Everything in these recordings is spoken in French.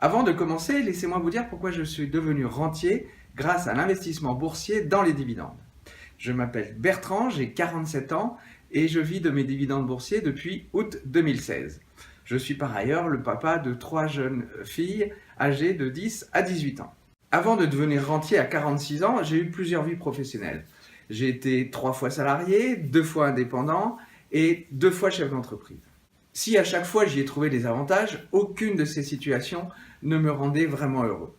Avant de commencer, laissez-moi vous dire pourquoi je suis devenu rentier grâce à l'investissement boursier dans les dividendes. Je m'appelle Bertrand, j'ai 47 ans et je vis de mes dividendes boursiers depuis août 2016. Je suis par ailleurs le papa de 3 jeunes filles âgées de 10 à 18 ans. Avant de devenir rentier à 46 ans, j'ai eu plusieurs vies professionnelles. J'ai été 3 fois salarié, 2 fois indépendant et 2 fois chef d'entreprise. Si à chaque fois j'y ai trouvé des avantages, aucune de ces situations ne me rendait vraiment heureux.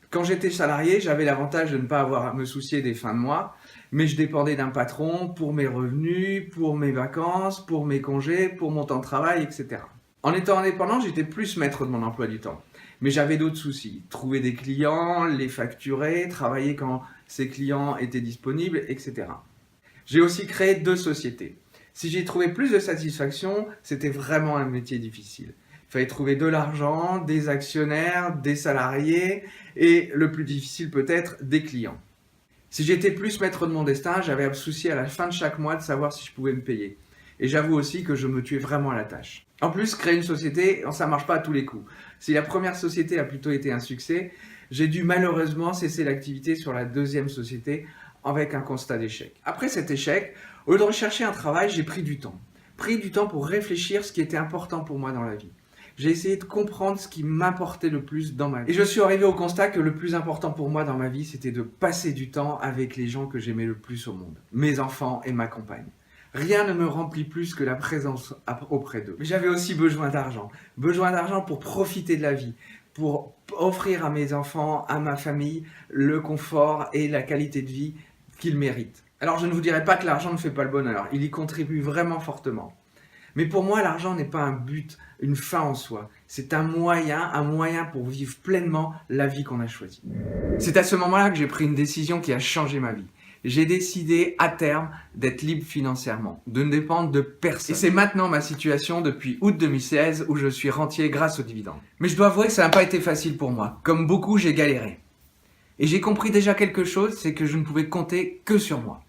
Quand j'étais salarié, j'avais l'avantage de ne pas avoir à me soucier des fins de mois, mais je dépendais d'un patron pour mes revenus, pour mes vacances, pour mes congés, pour mon temps de travail, etc. En étant indépendant, j'étais plus maître de mon emploi du temps. Mais j'avais d'autres soucis. Trouver des clients, les facturer, travailler quand ces clients étaient disponibles, etc. J'ai aussi créé 2 sociétés. Si j'y trouvais plus de satisfaction, c'était vraiment un métier difficile. Il fallait trouver de l'argent, des actionnaires, des salariés et, le plus difficile peut-être, des clients. Si j'étais plus maître de mon destin, j'avais à me soucier à la fin de chaque mois de savoir si je pouvais me payer. Et j'avoue aussi que je me tuais vraiment à la tâche. En plus, créer une société, ça ne marche pas à tous les coups. Si la première société a plutôt été un succès, j'ai dû malheureusement cesser l'activité sur la 2e société avec un constat d'échec. Après cet échec, au lieu de rechercher un travail, j'ai pris du temps. Pris du temps pour réfléchir ce qui était important pour moi dans la vie. J'ai essayé de comprendre ce qui m'importait le plus dans ma vie. Et je suis arrivé au constat que le plus important pour moi dans ma vie, c'était de passer du temps avec les gens que j'aimais le plus au monde. Mes enfants et ma compagne. Rien ne me remplit plus que la présence auprès d'eux. Mais j'avais aussi besoin d'argent. Besoin d'argent pour profiter de la vie, pour offrir à mes enfants, à ma famille, le confort et la qualité de vie qu'ils méritent. Alors je ne vous dirai pas que l'argent ne fait pas le bonheur, il y contribue vraiment fortement. Mais pour moi, l'argent n'est pas un but, une fin en soi. C'est un moyen pour vivre pleinement la vie qu'on a choisie. C'est à ce moment-là que j'ai pris une décision qui a changé ma vie. J'ai décidé à terme d'être libre financièrement, de ne dépendre de personne. Et c'est maintenant ma situation depuis août 2016 où je suis rentier grâce aux dividendes. Mais je dois avouer que ça n'a pas été facile pour moi. Comme beaucoup, j'ai galéré. Et j'ai compris déjà quelque chose, c'est que je ne pouvais compter que sur moi.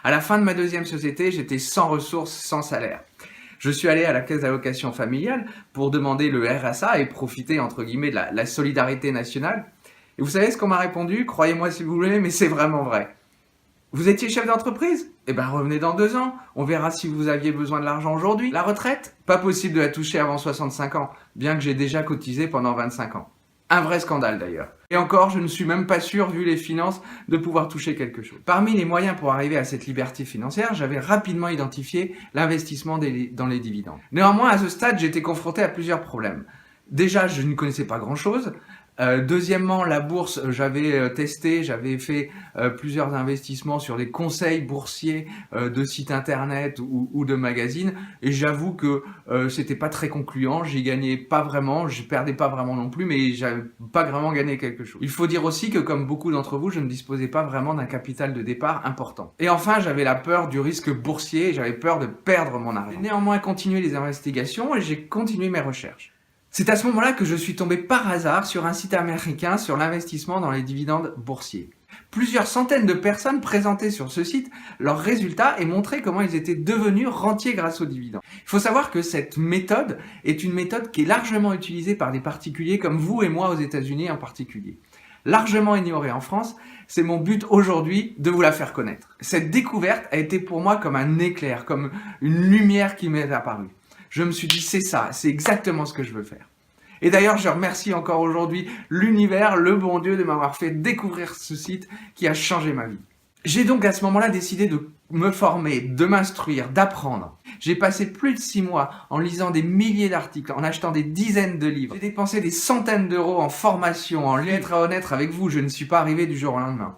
À la fin de ma 2e société, j'étais sans ressources, sans salaire. Je suis allé à la caisse d'allocation familiale pour demander le RSA et profiter, entre guillemets, de la solidarité nationale. Et vous savez ce qu'on m'a répondu? Croyez-moi si vous voulez, mais c'est vraiment vrai. Vous étiez chef d'entreprise? Eh ben revenez dans 2 ans, on verra si vous aviez besoin de l'argent aujourd'hui. La retraite? Pas possible de la toucher avant 65 ans, bien que j'ai déjà cotisé pendant 25 ans. Un vrai scandale d'ailleurs. Et encore, je ne suis même pas sûr, vu les finances, de pouvoir toucher quelque chose. Parmi les moyens pour arriver à cette liberté financière, j'avais rapidement identifié l'investissement dans les dividendes. Néanmoins, à ce stade, j'étais confronté à plusieurs problèmes. Déjà, je ne connaissais pas grand-chose. Deuxièmement, la bourse, j'avais testé, j'avais fait plusieurs investissements sur des conseils boursiers de sites internet ou de magazines, et j'avoue que c'était pas très concluant, j'y gagnais pas vraiment, je perdais pas vraiment non plus, mais j'avais pas vraiment gagné quelque chose. Il faut dire aussi que comme beaucoup d'entre vous, je ne disposais pas vraiment d'un capital de départ important. Et enfin, j'avais la peur du risque boursier, j'avais peur de perdre mon argent. J'ai néanmoins continué les investigations et j'ai continué mes recherches. C'est à ce moment-là que je suis tombé par hasard sur un site américain sur l'investissement dans les dividendes boursiers. Plusieurs centaines de personnes présentaient sur ce site leurs résultats et montraient comment ils étaient devenus rentiers grâce aux dividendes. Il faut savoir que cette méthode est une méthode qui est largement utilisée par des particuliers comme vous et moi aux États-Unis en particulier. Largement ignorée en France, c'est mon but aujourd'hui de vous la faire connaître. Cette découverte a été pour moi comme un éclair, comme une lumière qui m'est apparue. Je me suis dit, c'est ça, c'est exactement ce que je veux faire. Et d'ailleurs, je remercie encore aujourd'hui l'univers, le bon Dieu, de m'avoir fait découvrir ce site qui a changé ma vie. J'ai donc à ce moment-là décidé de me former, de m'instruire, d'apprendre. J'ai passé plus de 6 mois en lisant des milliers d'articles, en achetant des dizaines de livres. J'ai dépensé des centaines d'euros en formation, en lettres à honnête avec vous, je ne suis pas arrivé du jour au lendemain.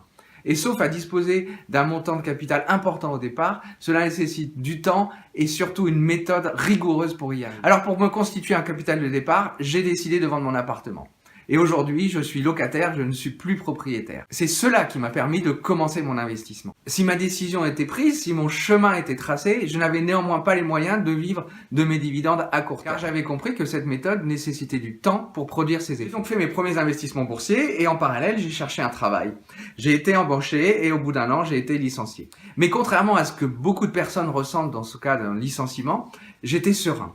Et sauf à disposer d'un montant de capital important au départ, cela nécessite du temps et surtout une méthode rigoureuse pour y arriver. Alors pour me constituer un capital de départ, j'ai décidé de vendre mon appartement. Et aujourd'hui, je suis locataire, je ne suis plus propriétaire. C'est cela qui m'a permis de commencer mon investissement. Si ma décision était prise, si mon chemin était tracé, je n'avais néanmoins pas les moyens de vivre de mes dividendes à court terme. Car j'avais compris que cette méthode nécessitait du temps pour produire ses effets. J'ai donc fait mes premiers investissements boursiers et en parallèle, j'ai cherché un travail. J'ai été embauché et au bout d'1 an, j'ai été licencié. Mais contrairement à ce que beaucoup de personnes ressentent dans ce cas d'un licenciement, j'étais serein.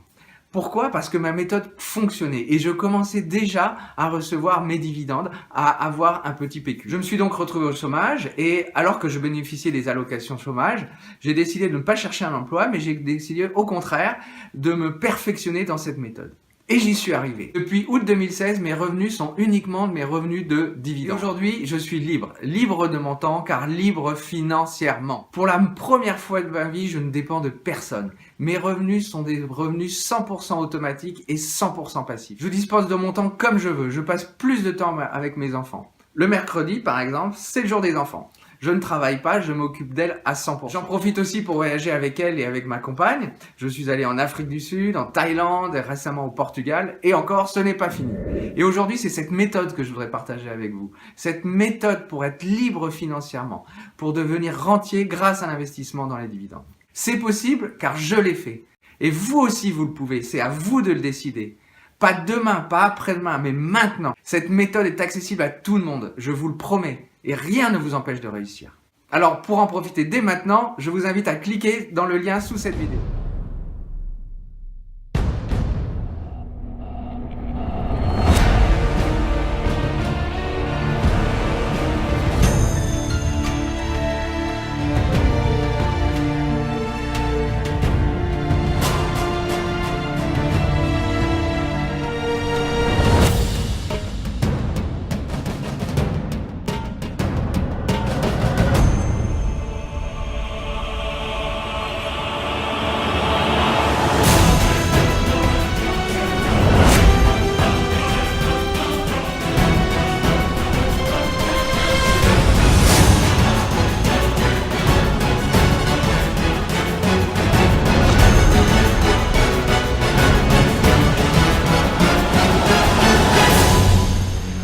Pourquoi? Parce que ma méthode fonctionnait et je commençais déjà à recevoir mes dividendes, à avoir un petit pécule. Je me suis donc retrouvé au chômage et alors que je bénéficiais des allocations chômage, j'ai décidé de ne pas chercher un emploi, mais j'ai décidé au contraire de me perfectionner dans cette méthode. Et j'y suis arrivé. Depuis août 2016, mes revenus sont uniquement mes revenus de dividendes. Aujourd'hui, je suis libre. Libre de mon temps, car libre financièrement. Pour la première fois de ma vie, je ne dépends de personne. Mes revenus sont des revenus 100% automatiques et 100% passifs. Je dispose de mon temps comme je veux. Je passe plus de temps avec mes enfants. Le mercredi, par exemple, c'est le jour des enfants. Je ne travaille pas, je m'occupe d'elle à 100%. J'en profite aussi pour voyager avec elle et avec ma compagne. Je suis allé en Afrique du Sud, en Thaïlande, et récemment au Portugal. Et encore, ce n'est pas fini. Et aujourd'hui, c'est cette méthode que je voudrais partager avec vous. Cette méthode pour être libre financièrement, pour devenir rentier grâce à l'investissement dans les dividendes. C'est possible car je l'ai fait. Et vous aussi, vous le pouvez. C'est à vous de le décider. Pas demain, pas après-demain, mais maintenant. Cette méthode est accessible à tout le monde, je vous le promets. Et rien ne vous empêche de réussir. Alors pour en profiter dès maintenant, je vous invite à cliquer dans le lien sous cette vidéo.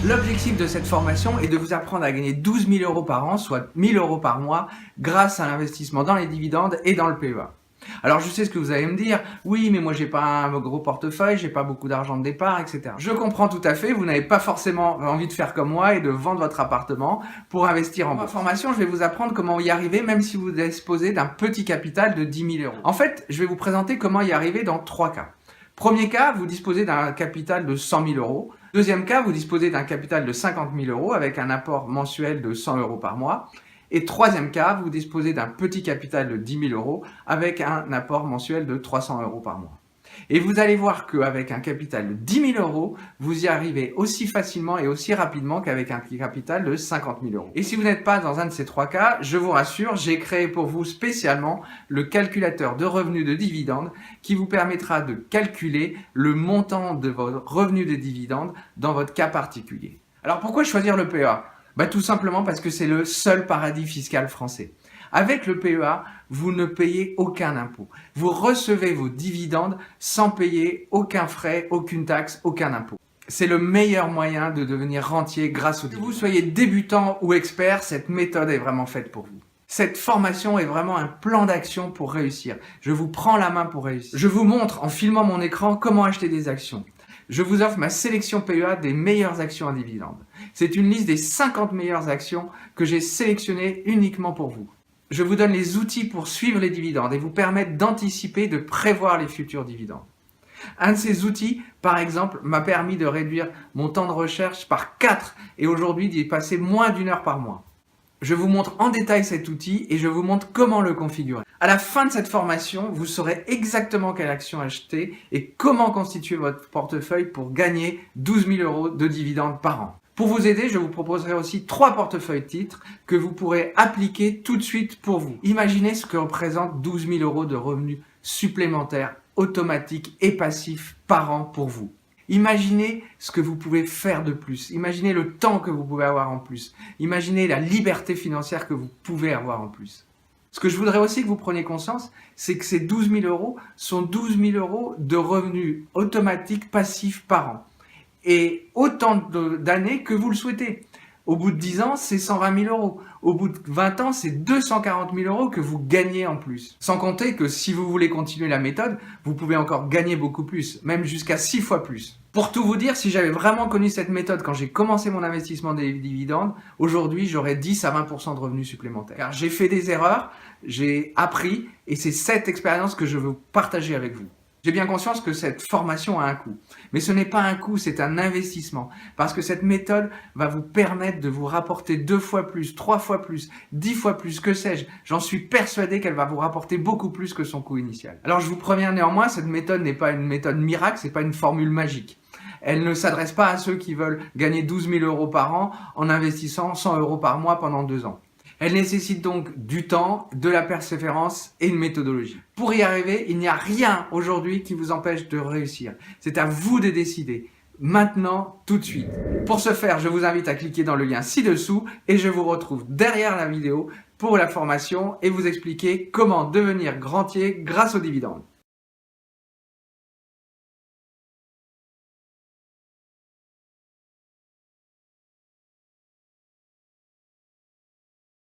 L'objectif de cette formation est de vous apprendre à gagner 12 000 € par an, soit 1 000 € par mois, grâce à l'investissement dans les dividendes et dans le PEA. Alors je sais ce que vous allez me dire, oui mais moi j'ai pas un gros portefeuille, j'ai pas beaucoup d'argent de départ, etc. Je comprends tout à fait, vous n'avez pas forcément envie de faire comme moi et de vendre votre appartement pour investir en bourse. Dans ma formation, je vais vous apprendre comment y arriver même si vous disposez d'un petit capital de 10 000 €. En fait, je vais vous présenter comment y arriver dans 3 cas. Premier cas, vous disposez d'un capital de 100 000 €. Deuxième cas, vous disposez d'un capital de 50 000 € avec un apport mensuel de 100 € par mois. Et troisième cas, vous disposez d'un petit capital de 10 000 € avec un apport mensuel de 300 € par mois. Et vous allez voir qu'avec un capital de 10 000 €, vous y arrivez aussi facilement et aussi rapidement qu'avec un capital de 50 000 €. Et si vous n'êtes pas dans un de ces trois cas, je vous rassure, j'ai créé pour vous spécialement le calculateur de revenus de dividendes qui vous permettra de calculer le montant de vos revenus de dividendes dans votre cas particulier. Alors pourquoi choisir le PEA? Tout simplement parce que c'est le seul paradis fiscal français. Avec le PEA, vous ne payez aucun impôt. Vous recevez vos dividendes sans payer aucun frais, aucune taxe, aucun impôt. C'est le meilleur moyen de devenir rentier grâce aux dividendes. Que vous soyez débutant ou expert, cette méthode est vraiment faite pour vous. Cette formation est vraiment un plan d'action pour réussir. Je vous prends la main pour réussir. Je vous montre en filmant mon écran comment acheter des actions. Je vous offre ma sélection PEA des meilleures actions à dividendes. C'est une liste des 50 meilleures actions que j'ai sélectionnées uniquement pour vous. Je vous donne les outils pour suivre les dividendes et vous permettre d'anticiper, de prévoir les futurs dividendes. Un de ces outils, par exemple, m'a permis de réduire mon temps de recherche par 4 et aujourd'hui d'y passer moins d'1 heure par mois. Je vous montre en détail cet outil et je vous montre comment le configurer. À la fin de cette formation, vous saurez exactement quelle action acheter et comment constituer votre portefeuille pour gagner 12 000 € de dividendes par an. Pour vous aider, je vous proposerai aussi 3 portefeuilles titres que vous pourrez appliquer tout de suite pour vous. Imaginez ce que représente 12 000 € de revenus supplémentaires, automatiques et passifs par an pour vous. Imaginez ce que vous pouvez faire de plus. Imaginez le temps que vous pouvez avoir en plus. Imaginez la liberté financière que vous pouvez avoir en plus. Ce que je voudrais aussi que vous preniez conscience, c'est que ces 12 000 € sont 12 000 € de revenus automatiques passifs par an. Et autant d'années que vous le souhaitez. Au bout de 10 ans, c'est 120 000 €. Au bout de 20 ans, c'est 240 000 € que vous gagnez en plus. Sans compter que si vous voulez continuer la méthode, vous pouvez encore gagner beaucoup plus, même jusqu'à 6 fois plus. Pour tout vous dire, si j'avais vraiment connu cette méthode quand j'ai commencé mon investissement des dividendes, aujourd'hui, j'aurais 10 à 20% de revenus supplémentaires. Car j'ai fait des erreurs, j'ai appris et c'est cette expérience que je veux partager avec vous. J'ai bien conscience que cette formation a un coût. Mais ce n'est pas un coût, c'est un investissement. Parce que cette méthode va vous permettre de vous rapporter 2 fois plus, 3 fois plus, 10 fois plus, que sais-je. J'en suis persuadé qu'elle va vous rapporter beaucoup plus que son coût initial. Alors je vous préviens néanmoins, cette méthode n'est pas une méthode miracle, c'est pas une formule magique. Elle ne s'adresse pas à ceux qui veulent gagner 12 000 € par an en investissant 100 € par mois pendant 2 ans. Elle nécessite donc du temps, de la persévérance et une méthodologie. Pour y arriver, il n'y a rien aujourd'hui qui vous empêche de réussir. C'est à vous de décider. Maintenant, tout de suite. Pour ce faire, je vous invite à cliquer dans le lien ci-dessous et je vous retrouve derrière la vidéo pour la formation et vous expliquer comment devenir rentier grâce aux dividendes.